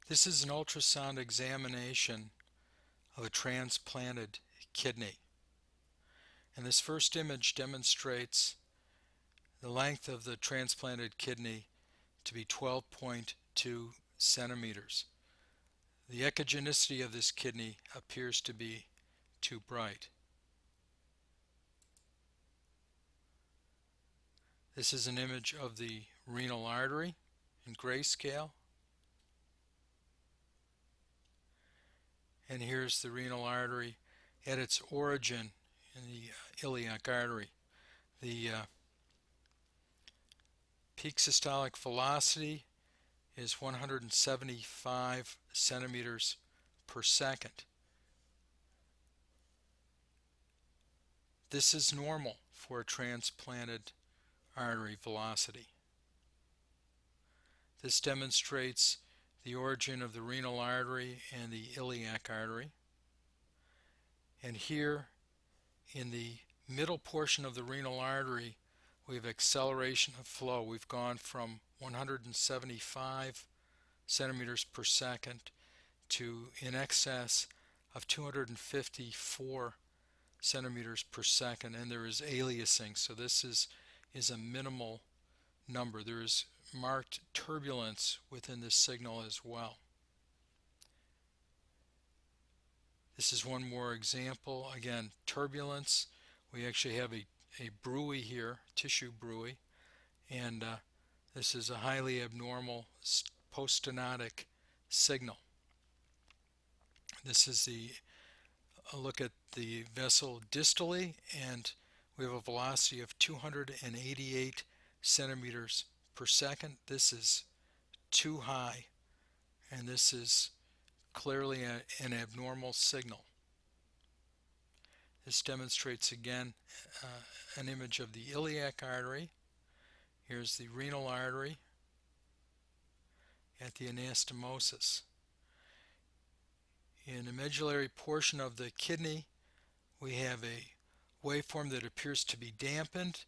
This is an ultrasound examination of a transplanted kidney. And this first image demonstrates the length of the transplanted kidney to be 12.2 centimeters. The echogenicity of this kidney appears to be too bright. This is an image of the renal artery in grayscale. And here's the renal artery at its origin in the iliac artery. The peak systolic velocity is 175 centimeters per second. This is normal for a transplanted artery velocity. This demonstrates the origin of the renal artery and the iliac artery. And here in the middle portion of the renal artery, we have acceleration of flow. We've gone from 175 centimeters per second to in excess of 254 centimeters per second, and there is aliasing, so this is a minimal number. There is marked turbulence within this signal as well. This is one more example. Again, turbulence. We actually have a bruit here, tissue bruit, and this is a highly abnormal post-stenotic signal. This is a look at the vessel distally, and we have a velocity of 288 centimeters per second. This is too high, and this is clearly an abnormal signal. This demonstrates again an image of the iliac artery. Here's the renal artery at the anastomosis. In the medullary portion of the kidney, we have a waveform that appears to be dampened.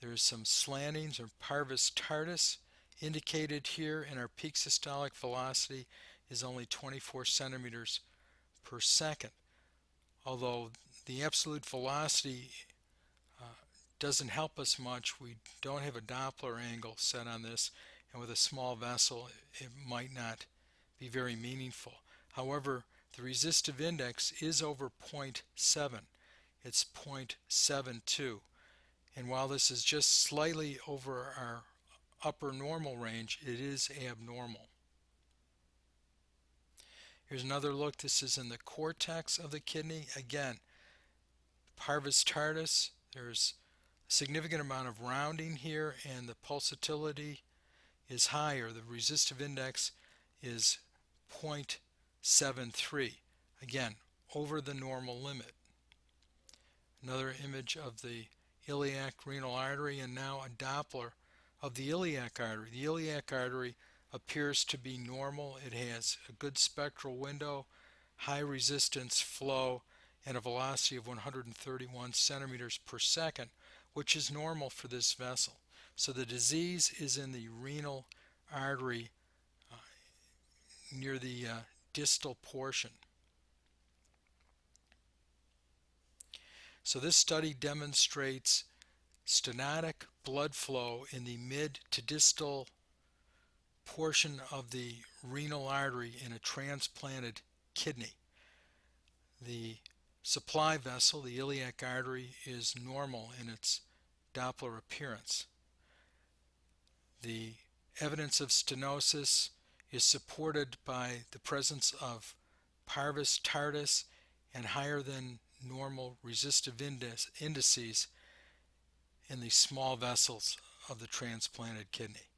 There is some slantings or parvus tardus indicated here, and our peak systolic velocity is only 24 centimeters per second. Although the absolute velocity doesn't help us much, we don't have a Doppler angle set on this, and with a small vessel it might not be very meaningful. However, the resistive index is over 0.7. It's 0.72, and while this is just slightly over our upper normal range, it is abnormal. Here's another look. This is in the cortex of the kidney. Again, parvus tardus. There's a significant amount of rounding here, and the pulsatility is higher. The resistive index is 0.73. Again, over the normal limit. Another image of the iliac renal artery, and now a Doppler of the iliac artery. The iliac artery appears to be normal. It has a good spectral window, high resistance flow, and a velocity of 131 centimeters per second, which is normal for this vessel. So the disease is in the renal artery near the distal portion. So this study demonstrates stenotic blood flow in the mid to distal portion of the renal artery in a transplanted kidney. The supply vessel, the iliac artery, is normal in its Doppler appearance. The evidence of stenosis is supported by the presence of parvus tardus and higher than normal resistive indices in the small vessels of the transplanted kidney.